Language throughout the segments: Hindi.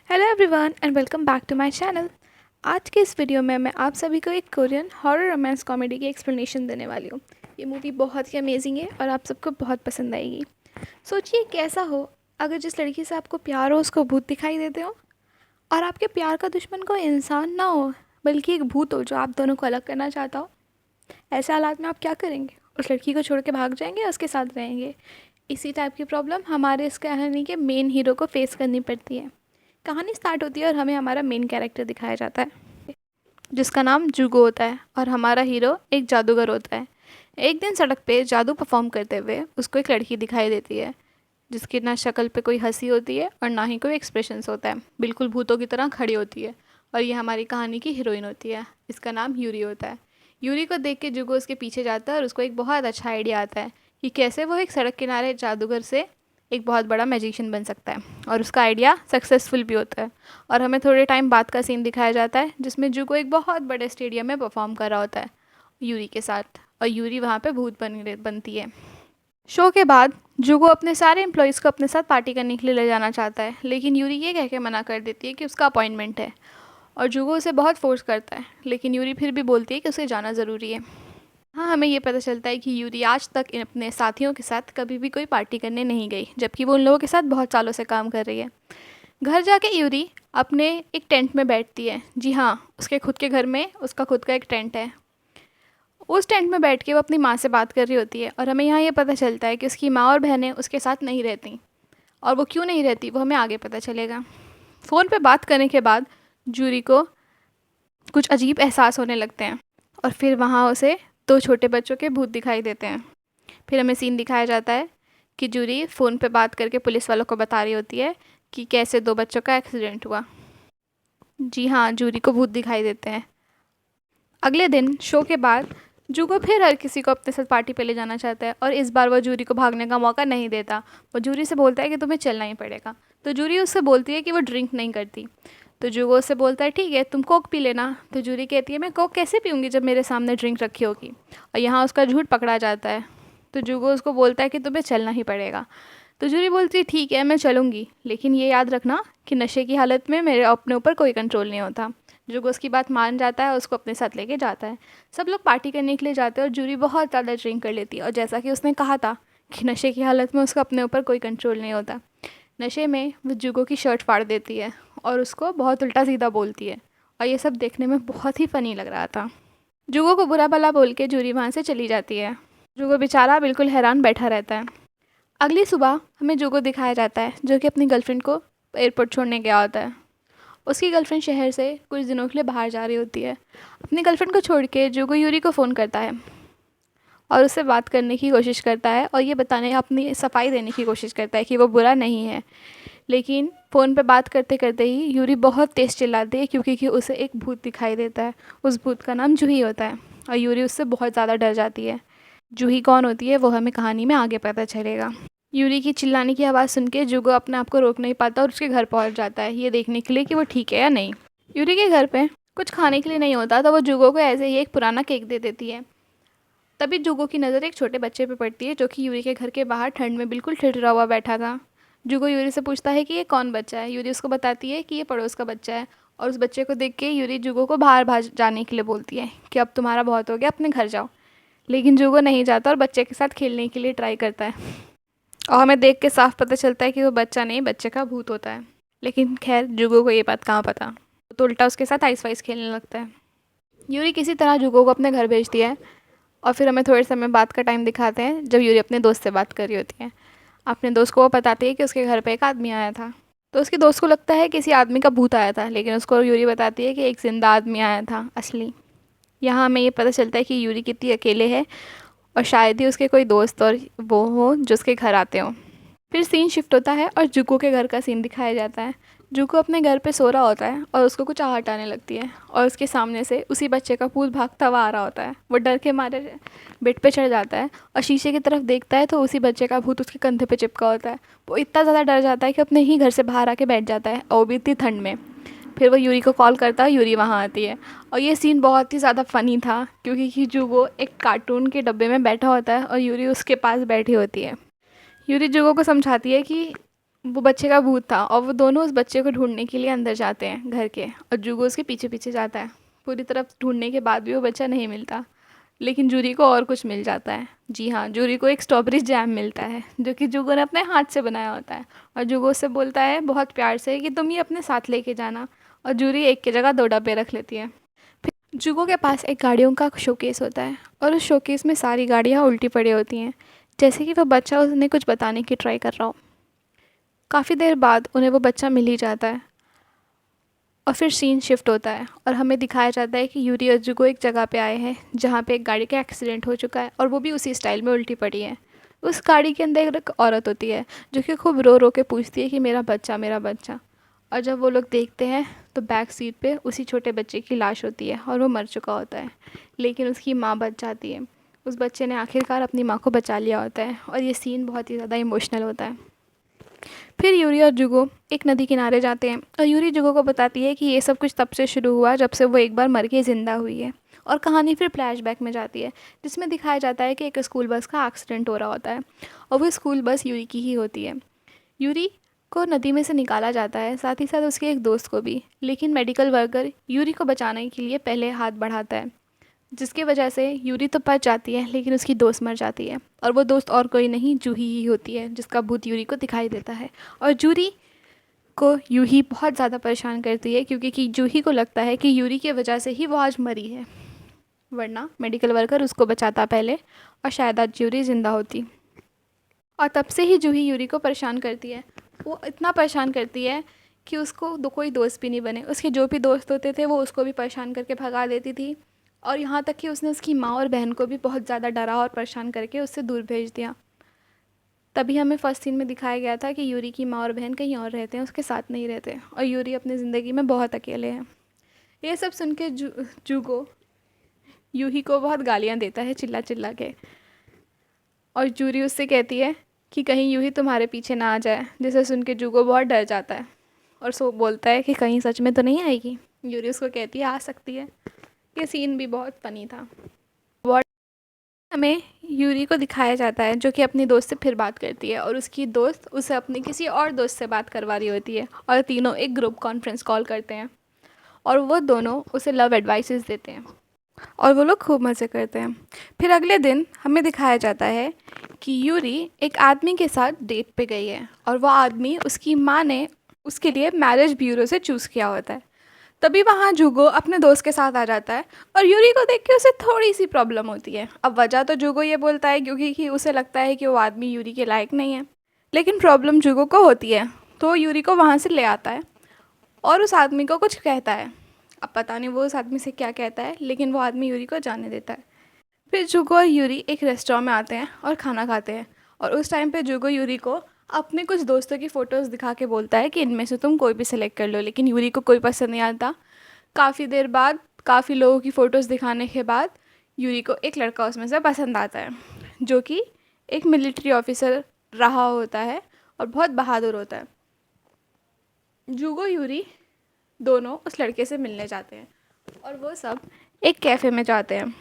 Hello everyone and welcome back to my channel. आज के इस वीडियो में मैं आप सभी को एक कोरियन हॉरर रोमांस कॉमेडी की एक्सप्लेनेशन देने वाली हूँ। ये मूवी बहुत ही अमेजिंग है और आप सबको बहुत पसंद आएगी। सोचिए कैसा हो अगर जिस लड़की से आपको प्यार हो उसको भूत दिखाई देते हो, और आपके प्यार का दुश्मन कोई इंसान ना हो बल्कि एक भूत हो जो आप दोनों को अलग करना चाहता हो। ऐसे हालात में आप क्या करेंगे? उस लड़की को छोड़ के भाग जाएंगे या उसके साथ रहेंगे? इसी टाइप की प्रॉब्लम हमारे इस कहानी के मेन हीरो को फेस करनी पड़ती है। कहानी स्टार्ट होती है और हमें हमारा मेन कैरेक्टर दिखाया जाता है जिसका नाम जुगो होता है, और हमारा हीरो एक जादूगर होता है। एक दिन सड़क पे जादू परफॉर्म करते हुए उसको एक लड़की दिखाई देती है जिसकी ना शक्ल पे कोई हंसी होती है और ना ही कोई एक्सप्रेशंस होता है, बिल्कुल भूतों की तरह खड़ी होती है। और ये हमारी कहानी की हीरोइन होती है, इसका नाम यूरी होता है। यूरी को देख के जुगो उसके पीछे जाता है और उसको एक बहुत अच्छा आइडिया आता है कि कैसे वो एक सड़क किनारे जादूगर से एक बहुत बड़ा मैजिशियन बन सकता है, और उसका आइडिया सक्सेसफुल भी होता है। और हमें थोड़े टाइम बाद का सीन दिखाया जाता है जिसमें जुगो एक बहुत बड़े स्टेडियम में परफॉर्म कर रहा होता है यूरी के साथ, और यूरी वहाँ पे भूत बनती है। शो के बाद जुगो अपने सारे एम्प्लॉयज़ को अपने साथ पार्टी करने के लिए ले जाना चाहता है, लेकिन यूरी ये कह के मना कर देती है कि उसका अपॉइंटमेंट है। और जुगो उसे बहुत फोर्स करता है, लेकिन यूरी फिर भी बोलती है कि उसे जाना ज़रूरी है। हाँ, हमें ये पता चलता है कि यूरी आज तक अपने साथियों के साथ कभी भी कोई पार्टी करने नहीं गई, जबकि वो उन लोगों के साथ बहुत सालों से काम कर रही है। घर जाके यूरी अपने एक टेंट में बैठती है। जी हाँ, उसके खुद के घर में उसका खुद का एक टेंट है। उस टेंट में बैठ के वो अपनी माँ से बात कर रही होती है, और हमें यहाँ ये पता चलता है कि उसकी माँ और बहनें उसके साथ नहीं रहती, और वो क्यों नहीं रहती वो हमें आगे पता चलेगा। फ़ोन पे बात करने के बाद जूरी को कुछ अजीब एहसास होने लगते हैं, और फिर वहाँ उसे दो छोटे बच्चों के भूत दिखाई देते हैं। फिर हमें सीन दिखाया जाता है कि जूरी फ़ोन पे बात करके पुलिस वालों को बता रही होती है कि कैसे दो बच्चों का एक्सीडेंट हुआ। जी हाँ, जूरी को भूत दिखाई देते हैं। अगले दिन शो के बाद जुगो फिर हर किसी को अपने साथ पार्टी पे ले जाना चाहता है, और इस बार वो जूरी को भागने का मौका नहीं देता। वो जूरी से बोलता है कि तुम्हें चलना ही पड़ेगा। तो जूरी उससे बोलती है कि वो ड्रिंक नहीं करती। तो जुगो उससे बोलता है ठीक है तुम कोक पी लेना। तो जूरी कहती है मैं कोक कैसे पीऊँगी जब मेरे सामने ड्रिंक रखी होगी, और यहाँ उसका झूठ पकड़ा जाता है। तो जुगो उसको बोलता है कि तुम्हें चलना ही पड़ेगा। तो जूरी बोलती है ठीक है मैं चलूँगी, लेकिन ये याद रखना कि नशे की हालत में मेरे अपने ऊपर कोई कंट्रोल नहीं होता। जुगो उसकी बात मान जाता है और उसको अपने साथ लेके जाता है। सब लोग पार्टी करने के लिए जाते हैं और जूरी बहुत ज़्यादा ड्रिंक कर लेती है, और जैसा कि उसने कहा था कि नशे की हालत में उसका अपने ऊपर कोई कंट्रोल नहीं होता। नशे में वो जुगो की शर्ट फाड़ देती है और उसको बहुत उल्टा सीधा बोलती है, और ये सब देखने में बहुत ही फ़नी लग रहा था। जुगो को बुरा भला बोल के जूरी वहाँ से चली जाती है। जुगो बेचारा बिल्कुल हैरान बैठा रहता है। अगली सुबह हमें जुगो दिखाया जाता है जो कि अपनी गर्लफ्रेंड को एयरपोर्ट छोड़ने गया होता है। उसकी गर्लफ्रेंड शहर से कुछ दिनों के लिए बाहर जा रही होती है। अपनी गर्लफ्रेंड को छोड़ के जुगो यूरी को फ़ोन करता है और उससे बात करने की कोशिश करता है, और ये बताने अपनी सफाई देने की कोशिश करता है कि वो बुरा नहीं है। लेकिन फ़ोन पे बात करते करते ही यूरी बहुत तेज़ चिल्लाती है क्योंकि उसे एक भूत दिखाई देता है। उस भूत का नाम जूही होता है, और यूरी उससे बहुत ज़्यादा डर जाती है। जूही कौन होती है वो हमें कहानी में आगे पता चलेगा। यूरी की चिल्लाने की आवाज़ सुन के जुगो अपने आप को रोक नहीं पाता और उसके घर पहुंच जाता है ये देखने के लिए कि वो ठीक है या नहीं। यूरी के घर पे कुछ खाने के लिए नहीं होता तो वो जुगो को ऐसे ही एक पुराना केक दे देती है। तभी जुगो की नज़र एक छोटे बच्चे पे पड़ती है जो कि यूरी के घर के बाहर ठंड में बिल्कुल ठिठुरा हुआ बैठा था। जुगो यूरी से पूछता है कि ये कौन बच्चा है। यूरी उसको बताती है कि ये पड़ोस का बच्चा है, और उस बच्चे को देख के यूरी जुगो को बाहर भाग जाने के लिए बोलती है कि अब तुम्हारा बहुत हो गया, अपने घर जाओ। लेकिन जुगो नहीं जाता और बच्चे के साथ खेलने के लिए ट्राई करता है, और हमें देख के साफ पता चलता है कि वो बच्चा नहीं बच्चे का भूत होता है। लेकिन खैर जुगो को ये बात कहाँ पता, तो उल्टा उसके साथ आइस वाइस खेलने लगता है। यूरी किसी तरह जुगो को अपने घर भेजती है, और फिर हमें थोड़े समय बाद का टाइम दिखाते हैं जब यूरी अपने दोस्त से बात कर रही होती है। अपने दोस्त को वो बताती है कि उसके घर पे एक आदमी आया था। तो उसके दोस्त को लगता है किसी आदमी का भूत आया था, लेकिन उसको यूरी बताती है कि एक जिंदा आदमी आया था असली। यहाँ हमें ये पता चलता है कि यूरी कितनी अकेले है, और शायद ही उसके कोई दोस्त और वो हो जो उसके घर आते हों। फिर सीन शिफ्ट होता है और जुको के घर का सीन दिखाया जाता है। जुको अपने घर पे सो रहा होता है और उसको कुछ आहट आने लगती है, और उसके सामने से उसी बच्चे का भूत भागता हुआ आ रहा होता है। वो डर के मारे बेड पे चढ़ जाता है और शीशे की तरफ देखता है तो उसी बच्चे का भूत उसके कंधे पे चिपका होता है। वो इतना ज़्यादा डर जाता है कि अपने ही घर से बाहर आके बैठ जाता है, और वो भी इतनी ठंड में। फिर वो यूरी को कॉल करता है, यूरी वहाँ आती है, और ये सीन बहुत ही ज़्यादा फ़नी था क्योंकि जुगो एक कार्टून के डब्बे में बैठा होता है और यूरी उसके पास बैठी होती है। यूरी जुगो को समझाती है कि वो बच्चे का भूत था और वो दोनों उस बच्चे को ढूँढने के लिए अंदर जाते हैं घर के, और जुगो उसके पीछे-पीछे जाता है। पूरी तरफ ढूँढने के बाद भी वो बच्चा नहीं मिलता, लेकिन जूरी को और कुछ मिल जाता है। जी हाँ, जूरी को एक स्ट्रॉबेरी जैम मिलता है, जो कि जुगो ने अपने हाथ से बनाया होता है, और जुगो उससे बोलता है बहुत प्यार से कि तुम ये अपने साथ लेके जाना, और जूरी एक की जगह 2 डब्बे रख लेती है। फिर जुगो के पास एक गाड़ियों का शोकेस होता है, और उस शोकेस में सारी गाड़ियाँ उल्टी पड़ी होती हैं, जैसे कि वो बच्चा उन्हें कुछ बताने की ट्राई कर रहा हो। काफ़ी देर बाद उन्हें वो बच्चा मिल ही जाता है, और फिर सीन शिफ्ट होता है और हमें दिखाया जाता है कि यूरी और जुगो एक जगह पे आए हैं जहाँ पे एक गाड़ी का एक्सीडेंट हो चुका है, और वो भी उसी स्टाइल में उल्टी पड़ी है। उस गाड़ी के अंदर एक औरत होती है जो कि खूब रो रो के पूछती है कि मेरा बच्चा, मेरा बच्चा। और जब वो लोग देखते हैं तो बैक सीट पे उसी छोटे बच्चे की लाश होती है, और वो मर चुका होता है, लेकिन उसकी माँ बच जाती है। उस बच्चे ने आखिरकार अपनी माँ को बचा लिया होता है, और ये सीन बहुत ही ज़्यादा इमोशनल होता है। फिर यूरी और जुगो एक नदी किनारे जाते हैं, और यूरी जुगो को बताती है कि ये सब कुछ तब से शुरू हुआ जब से वो एक बार मर के ज़िंदा हुई है। और कहानी फिर फ्लैशबैक में जाती है, जिसमें दिखाया जाता है कि एक स्कूल बस का एक्सीडेंट हो रहा होता है, और वो स्कूल बस यूरी की ही होती है। यूरी को नदी में से निकाला जाता है, साथ ही साथ उसके एक दोस्त को भी, लेकिन मेडिकल वर्कर यूरी को बचाने के लिए पहले हाथ बढ़ाता है, जिसकी वजह से यूरी तो बच जाती है, लेकिन उसकी दोस्त मर जाती है, और वो दोस्त और कोई नहीं जूही ही होती है, जिसका भूत यूरी को दिखाई देता है। और जूरी को यूही बहुत ज़्यादा परेशान करती है, क्योंकि कि जूही को लगता है कि यूरी की वजह से ही वो आज मरी है, वरना मेडिकल वर्कर उसको बचाता पहले, और शायद आज यूरी ज़िंदा होती। और तब से ही जूही यूरी को परेशान करती है। वो इतना परेशान करती है कि उसको कोई दोस्त भी नहीं बने। उसके जो भी दोस्त होते थे वो उसको भी परेशान करके भगा देती थी, और यहाँ तक कि उसने उसकी माँ और बहन को भी बहुत ज़्यादा डरा और परेशान करके उससे दूर भेज दिया। तभी हमें फर्स्ट सीन में दिखाया गया था कि यूरी की माँ और बहन कहीं और रहते हैं, उसके साथ नहीं रहते, और यूरी अपनी ज़िंदगी में बहुत अकेले हैं। ये सब सुन के जुगो यूही को बहुत गालियाँ देता है चिल्ला चिल्ला के, और जूरी उससे कहती है कि कहीं यूही तुम्हारे पीछे ना आ जाए, जिसे सुन के जुगो बहुत डर जाता है, और सो बोलता है कि कहीं सच में तो नहीं आएगी। यूरी उसको कहती है आ सकती है। ये सीन भी बहुत फ़नी था। हमें यूरी को दिखाया जाता है जो कि अपनी दोस्त से फिर बात करती है, और उसकी दोस्त उसे अपने किसी और दोस्त से बात करवा रही होती है, और तीनों एक ग्रुप कॉन्फ्रेंस कॉल करते हैं, और वो दोनों उसे लव एडवाइसेस देते हैं, और वो लोग खूब मज़े करते हैं। फिर अगले दिन हमें दिखाया जाता है कि यूरी एक आदमी के साथ डेट पे गई है, और वो आदमी उसकी माँ ने उसके लिए मैरिज ब्यूरो से चूज़ किया होता है। तभी वहाँ जुगो अपने दोस्त के साथ आ जाता है, और यूरी को देख के उसे थोड़ी सी प्रॉब्लम होती है। अब वजह तो जुगो ये बोलता है क्योंकि कि उसे लगता है कि वो आदमी यूरी के लायक नहीं है, लेकिन प्रॉब्लम जुगो को होती है, तो वो यूरी को वहाँ से ले आता है और उस आदमी को कुछ कहता है। अब पता नहीं वो उस आदमी से क्या कहता है, लेकिन वो आदमी यूरी को जाने देता है। फिर जुगो और यूरी एक रेस्टोरेंट में आते हैं और खाना खाते हैं, और उस टाइम पे जुगो यूरी को अपने कुछ दोस्तों की फ़ोटोज़ दिखा के बोलता है कि इनमें से तुम कोई भी सिलेक्ट कर लो, लेकिन यूरी को कोई पसंद नहीं आता। काफ़ी देर बाद, काफ़ी लोगों की फ़ोटोज़ दिखाने के बाद यूरी को एक लड़का उसमें से पसंद आता है, जो कि एक मिलिट्री ऑफिसर रहा होता है और बहुत बहादुर होता है। जुगो यूरी दोनों उस लड़के से मिलने जाते हैं, और वो सब एक कैफ़े में जाते हैं,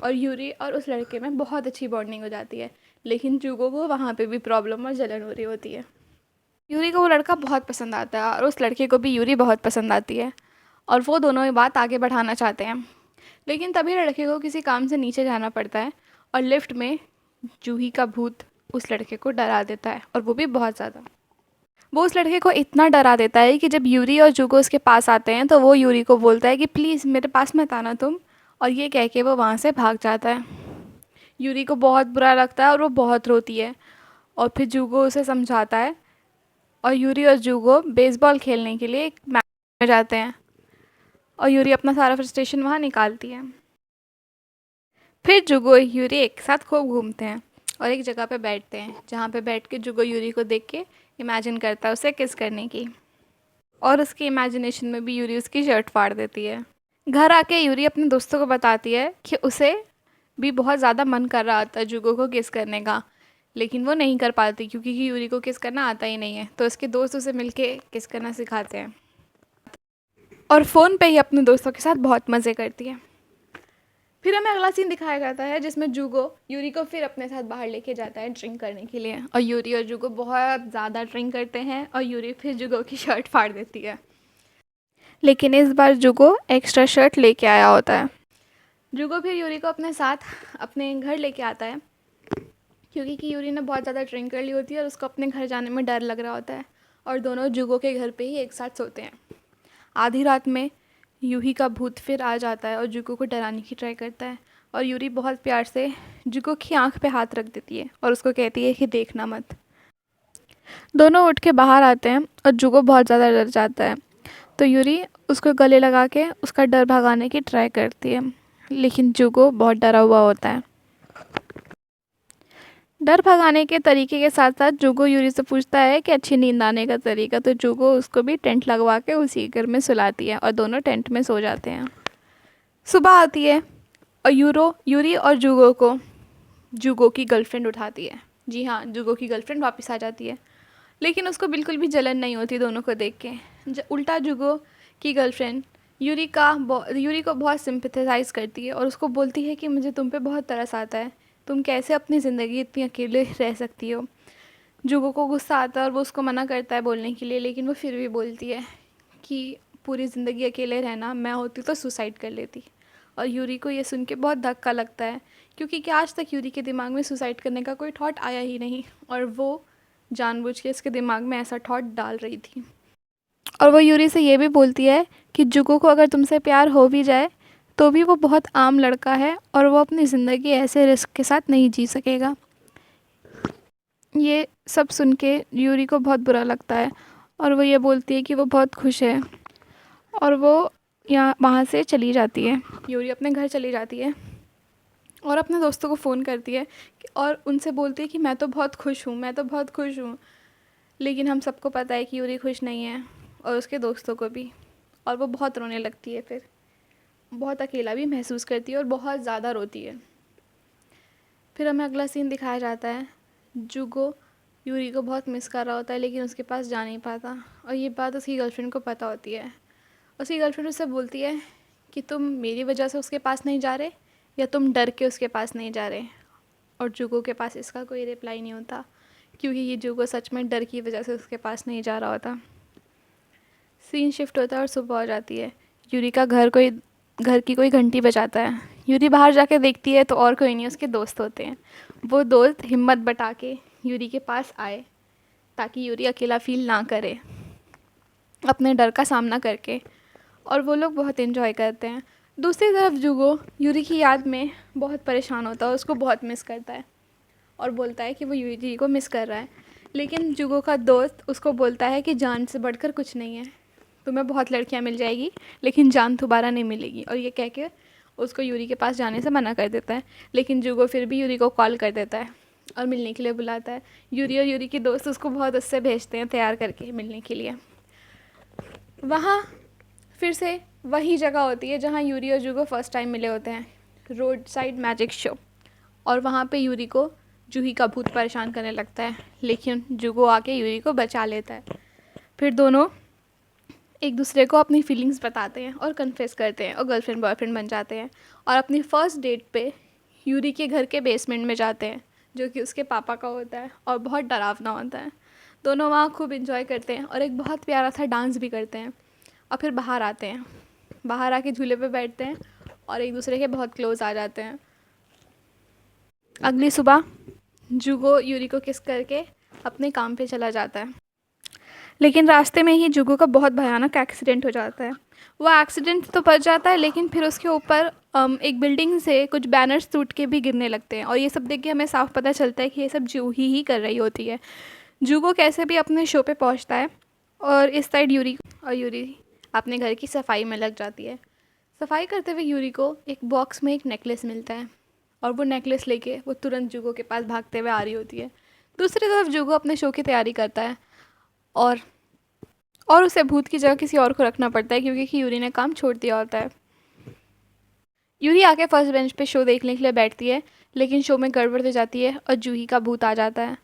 और यूरी और उस लड़के में बहुत अच्छी बॉन्डिंग हो जाती है, लेकिन जुगो को वहाँ पे भी प्रॉब्लम और जलन हो रही होती है। यूरी को वो लड़का बहुत पसंद आता है, और उस लड़के को भी यूरी बहुत पसंद आती है, और वो दोनों ये बात आगे बढ़ाना चाहते हैं, लेकिन तभी लड़के को किसी काम से नीचे जाना पड़ता है, और लिफ्ट में जूही का भूत उस लड़के को डरा देता है, और वो भी बहुत ज़्यादा। वो उस लड़के को इतना डरा देता है कि जब यूरी और जुगो उसके पास आते हैं तो वो यूरी को बोलता है कि प्लीज़ मेरे पास मत आना तुम, और ये कह के वो वहाँ से भाग जाता है। यूरी को बहुत बुरा लगता है और वो बहुत रोती है, और फिर जुगो उसे समझाता है, और यूरी और जुगो बेसबॉल खेलने के लिए एक मैच में जाते हैं, और यूरी अपना सारा फ्रस्ट्रेशन वहाँ निकालती है। फिर जुगो यूरी एक साथ खूब घूमते हैं, और एक जगह पे बैठते हैं, जहाँ पे बैठ के जुगो यूरी को देख के इमेजिन करता है उसे किस करने की, और उसकी इमेजिनेशन में भी यूरी उसकी शर्ट फाड़ देती है। घर आके यूरी अपने दोस्तों को बताती है कि उसे भी बहुत ज़्यादा मन कर रहा था जुगो को किस करने का, लेकिन वो नहीं कर पाती क्योंकि कि यूरी को किस करना आता ही नहीं है, तो उसके दोस्त उसे मिलके किस करना सिखाते हैं, और फ़ोन पे ही अपने दोस्तों के साथ बहुत मज़े करती है। फिर हमें अगला सीन दिखाया जाता है जिसमें जुगो यूरी को फिर अपने साथ बाहर लेके जाता है ड्रिंक करने के लिए, और यूरी और जुगो बहुत ज़्यादा ड्रिंक करते हैं और यूरी फिर जुगो की शर्ट फाड़ देती है। लेकिन इस बार जुगो एक्स्ट्रा शर्ट लेके आया होता है। जुगो फिर यूरी को अपने साथ अपने घर लेके आता है, क्योंकि कि यूरी ने बहुत ज़्यादा ड्रिंक कर ली होती है और उसको अपने घर जाने में डर लग रहा होता है, और दोनों जुगो के घर पे ही एक साथ सोते हैं। आधी रात में यूही का भूत फिर आ जाता है और जुगो को डराने की ट्राई करता है, और यूरी बहुत प्यार से जुगो की आंख पे हाथ रख देती है और उसको कहती है कि देखना मत। दोनों उठ के बाहर आते हैं और जुगो बहुत ज़्यादा डर जाता है, तो यूरी उसको गले लगा के उसका डर भगाने की ट्राई करती है, लेकिन जुगो बहुत डरा हुआ होता है। डर भगाने के तरीके के साथ साथ जुगो यूरी से पूछता है कि अच्छी नींद आने का तरीका, तो जुगो उसको भी टेंट लगवा के उसी घर में सुलाती है और दोनों टेंट में सो जाते हैं। सुबह आती है और यूरी और जुगो को जुगो की गर्लफ्रेंड उठाती है। जी हाँ, जुगो की गर्लफ्रेंड वापस आ जाती है, लेकिन उसको बिल्कुल भी जलन नहीं होती दोनों को देख के। उल्टा जुगो की गर्लफ्रेंड यूरी को बहुत सिंपैथाइज करती है और उसको बोलती है कि मुझे तुम पे बहुत तरस आता है, तुम कैसे अपनी ज़िंदगी इतनी अकेले रह सकती हो। जुगो को गुस्सा आता है और वो उसको मना करता है बोलने के लिए, लेकिन वो फिर भी बोलती है कि पूरी ज़िंदगी अकेले रहना, मैं होती तो सुसाइड कर लेती। और यूरी को ये सुन के बहुत धक्का लगता है, क्योंकि कि आज तक यूरी के दिमाग में सुसाइड करने का कोई थॉट आया ही नहीं, और वो जानबूझ के इसके दिमाग में ऐसा थॉट डाल रही थी। और वो यूरी से ये भी बोलती है कि जुगो को अगर तुमसे प्यार हो भी जाए तो भी वो बहुत आम लड़का है और वो अपनी ज़िंदगी ऐसे रिस्क के साथ नहीं जी सकेगा। ये सब सुन के यूरी को बहुत बुरा लगता है और वो ये बोलती है कि वो बहुत खुश है, और वो वहाँ से चली जाती है। यूरी अपने घर चली जाती है और अपने दोस्तों को फ़ोन करती है और उनसे बोलती है कि मैं तो बहुत खुश हूँ, मैं तो बहुत खुश हूँ। लेकिन हम सबको पता है कि यूरी खुश नहीं है, और उसके दोस्तों को भी, और वो बहुत रोने लगती है। फिर बहुत अकेला भी महसूस करती है और बहुत ज़्यादा रोती है। फिर हमें अगला सीन दिखाया जाता है, जुगो यूरी को बहुत मिस कर रहा होता है लेकिन उसके पास जा नहीं पाता, और ये बात उसकी गर्लफ्रेंड को पता होती है। उसकी गर्लफ्रेंड उससे बोलती है कि तुम मेरी वजह से उसके पास नहीं जा रहे या तुम डर के उसके पास नहीं जा रहे, और जुगो के पास इसका कोई रिप्लाई नहीं होता, क्योंकि ये जुगो सच में डर की वजह से उसके पास नहीं जा रहा होता। सीन शिफ्ट होता है और सुबह हो जाती है। यूरी का घर की कोई घंटी बजाता है। यूरी बाहर जाके देखती है तो और कोई नहीं, उसके दोस्त होते हैं। वो दोस्त हिम्मत बटा के यूरी के पास आए ताकि यूरी अकेला फील ना करे अपने डर का सामना करके, और वो लोग बहुत इन्जॉय करते हैं। दूसरी तरफ जुगो यूरी की याद में बहुत परेशान होता है, उसको बहुत मिस करता है और बोलता है कि वो यूरी को मिस कर रहा है। लेकिन जुगो का दोस्त उसको बोलता है कि जान से बढ़कर कुछ नहीं है, तुम्हें बहुत लड़कियां मिल जाएगी लेकिन जान दोबारा नहीं मिलेगी, और ये कह के उसको यूरी के पास जाने से मना कर देता है। लेकिन जुगो फिर भी यूरी को कॉल कर देता है और मिलने के लिए बुलाता है। यूरी और यूरी के दोस्त उसको बहुत उससे भेजते हैं तैयार करके मिलने के लिए। वहाँ फिर से वही जगह होती है जहाँ यूरी और जुगो फर्स्ट टाइम मिले होते हैं, रोड साइड मैजिक शो। और वहाँ पे यूरी को जूही का भूत परेशान करने लगता है, लेकिन जुगो आके यूरी को बचा लेता है। फिर दोनों एक दूसरे को अपनी फीलिंग्स बताते हैं और कन्फेस करते हैं और गर्लफ्रेंड बॉयफ्रेंड बन जाते हैं, और अपनी फ़र्स्ट डेट पे यूरी के घर के बेसमेंट में जाते हैं, जो कि उसके पापा का होता है और बहुत डरावना होता है। दोनों वहाँ खूब इन्जॉय करते हैं और एक बहुत प्यारा सा डांस भी करते हैं, और फिर बाहर आते हैं। बाहर आके झूले पे बैठते हैं और एक दूसरे के बहुत क्लोज़ आ जाते हैं। अगली सुबह जुगो यूरी को किस करके अपने काम पे चला जाता है, लेकिन रास्ते में ही जुगो का बहुत भयानक एक्सीडेंट हो जाता है। वो एक्सीडेंट तो बच जाता है, लेकिन फिर उसके ऊपर एक बिल्डिंग से कुछ बैनर्स टूट के भी गिरने लगते हैं, और ये सब देख के हमें साफ पता चलता है कि ये सब जूही ही कर रही होती है। जुगो कैसे भी अपने शो पे पहुंचता है, और इस साइड यूरी अपने घर की सफाई में लग जाती है। सफाई करते हुए यूरी को एक बॉक्स में एक नेकलेस मिलता है, और वो नेकलेस लेके वो तुरंत जुगो के पास भागते हुए आ रही होती है। दूसरी तरफ जुगो अपने शो की तैयारी करता है, और उसे भूत की जगह किसी और को रखना पड़ता है, क्योंकि यूरी ने काम छोड़ दिया होता है। यूरी आके फर्स्ट बेंच पे शो देखने के लिए बैठती है, लेकिन शो में गड़बड़ हो जाती है और जूही का भूत आ जाता है,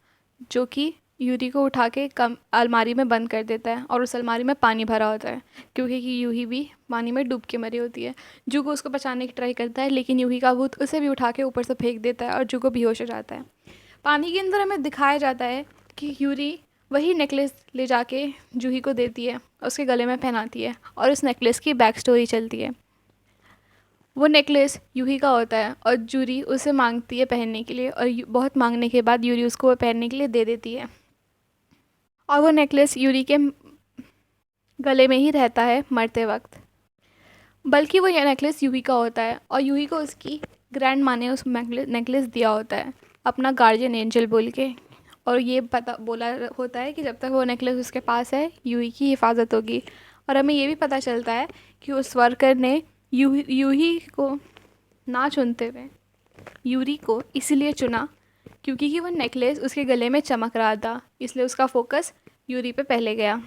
जो कि यूरी को उठा के कम अलमारी में बंद कर देता है और उस अलमारी में पानी भरा होता है, क्योंकि कि यूही भी पानी में डूब के मरी होती है। जुगो उसको बचाने की ट्राई करता है, लेकिन यूही का भूत उसे भी उठा के ऊपर से फेंक देता है और जुगो बेहोश हो जाता है। पानी के अंदर हमें दिखाया जाता है कि यूरी वही नेकलेस ले जाके जूही को देती है, उसके गले में पहनाती है और उस नेकलेस की बैक स्टोरी चलती है। वो नेकलेस यूही का होता है और जूरी उसे मांगती है पहनने के लिए, और बहुत मांगने के बाद यूरी उसको वो पहनने के लिए दे देती है। और वो नेकलेस यूरी के गले में ही रहता है मरते वक्त। बल्कि वो ये नेकलेस यूही का होता है और यूही को उसकी ग्रैंड माँ ने उस नेकलेस दिया होता है अपना गार्जियन एंजल बोल के। और ये पता बोला होता है कि जब तक वो नेकलेस उसके पास है यूही की हिफाजत होगी। और हमें ये भी पता चलता है कि उस वर्कर ने यूही को ना चुनते हुए यूरी को इसलिए चुना क्योंकि कि वो नेकलेस उसके गले में चमक रहा था, इसलिए उसका फोकस यूरी पे पहले गया।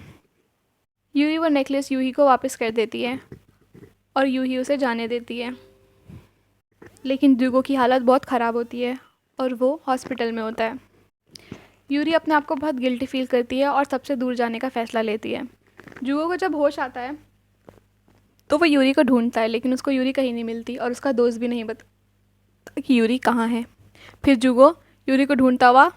यूरी वो नेकलेस यूही को वापस कर देती है और यूही उसे जाने देती है। लेकिन जुगो की हालत बहुत ख़राब होती है और वो हॉस्पिटल में होता है। यूरी अपने आप को बहुत गिल्टी फील करती है और सबसे दूर जाने का फ़ैसला लेती है। जुगो को जब होश आता है तो वो यूरी को ढूंढता है, लेकिन उसको यूरी कहीं नहीं मिलती और उसका दोस्त भी नहीं बता कि यूरी कहाँ है। फिर जुगो यूरी को ढूंढता हुआ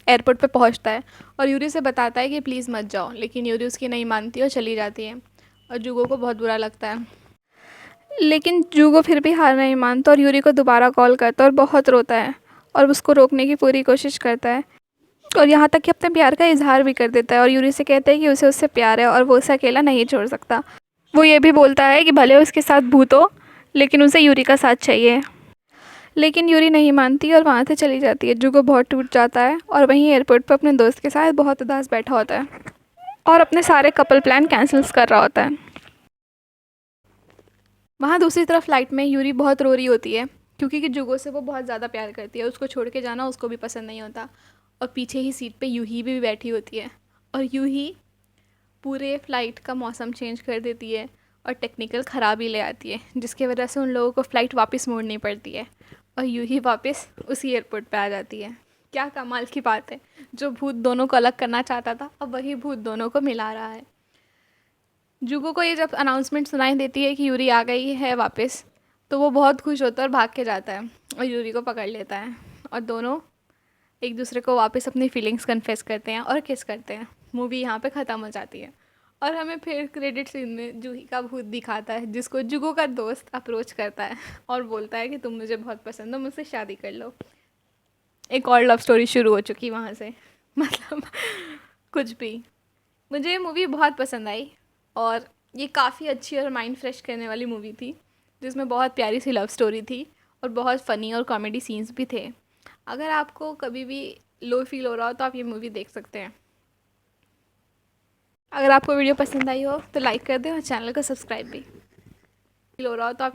एयरपोर्ट पे पहुंचता है और यूरी से बताता है कि प्लीज़ मत जाओ, लेकिन यूरी उसकी नहीं मानती और चली जाती है और जुगो को बहुत बुरा लगता है। लेकिन जुगो फिर भी हार नहीं मानता और यूरी को दोबारा कॉल करता है और बहुत रोता है और उसको रोकने की पूरी कोशिश करता है, और यहाँ तक कि अपने प्यार का इजहार भी कर देता है और यूरी से कहता है कि उसे उससे प्यार है और वो उसे अकेला नहीं छोड़ सकता। वो ये भी बोलता है कि भले उसके साथ भूत हो, लेकिन उसे यूरी का साथ चाहिए। लेकिन यूरी नहीं मानती और वहाँ से चली जाती है। जुगो बहुत टूट जाता है और वहीं एयरपोर्ट पर अपने दोस्त के साथ बहुत उदास बैठा होता है और अपने सारे कपल प्लान कैंसिल कर रहा होता है। वहाँ दूसरी तरफ फ्लाइट में यूरी बहुत रो रही होती है, क्योंकि कि जुगो से वो बहुत ज़्यादा प्यार करती है। उसको छोड़ के जाना उसको भी पसंद नहीं होता। और पीछे ही सीट पे यूही भी बैठी होती है और यूही पूरे फ़्लाइट का मौसम चेंज कर देती है और टेक्निकल ख़राबी ले आती है, जिसकी वजह से उन लोगों को फ़्लाइट वापस मोड़नी पड़ती है और यूही वापस उसी एयरपोर्ट पे आ जाती है। क्या कमाल की बात है, जो भूत दोनों को अलग करना चाहता था अब वही भूत दोनों को मिला रहा है। जुगो को ये जब अनाउंसमेंट सुनाई देती है कि यूरी आ गई है वापस, तो वो बहुत खुश होता है और भाग के जाता है और यूरी को पकड़ लेता है और दोनों एक दूसरे को वापस अपनी फीलिंग्स कन्फेस करते हैं और किस करते हैं। मूवी यहाँ पे ख़त्म हो जाती है और हमें फिर क्रेडिट सीन में जूही का भूत दिखाता है, जिसको जुगो का दोस्त अप्रोच करता है और बोलता है कि तुम मुझे बहुत पसंद हो, मुझसे शादी कर लो। एक और लव स्टोरी शुरू हो चुकी वहाँ से। मतलब कुछ भी। मुझे ये मूवी बहुत पसंद आई और ये काफ़ी अच्छी और माइंड फ्रेश करने वाली मूवी थी, जिसमें बहुत प्यारी सी लव स्टोरी थी और बहुत फ़नी और कॉमेडी सीन्स भी थे। अगर आपको कभी भी लो फील हो रहा हो तो आप ये मूवी देख सकते हैं। अगर आपको वीडियो पसंद आई हो तो लाइक कर दें और चैनल को सब्सक्राइब भी। फील हो रहा हो तो आप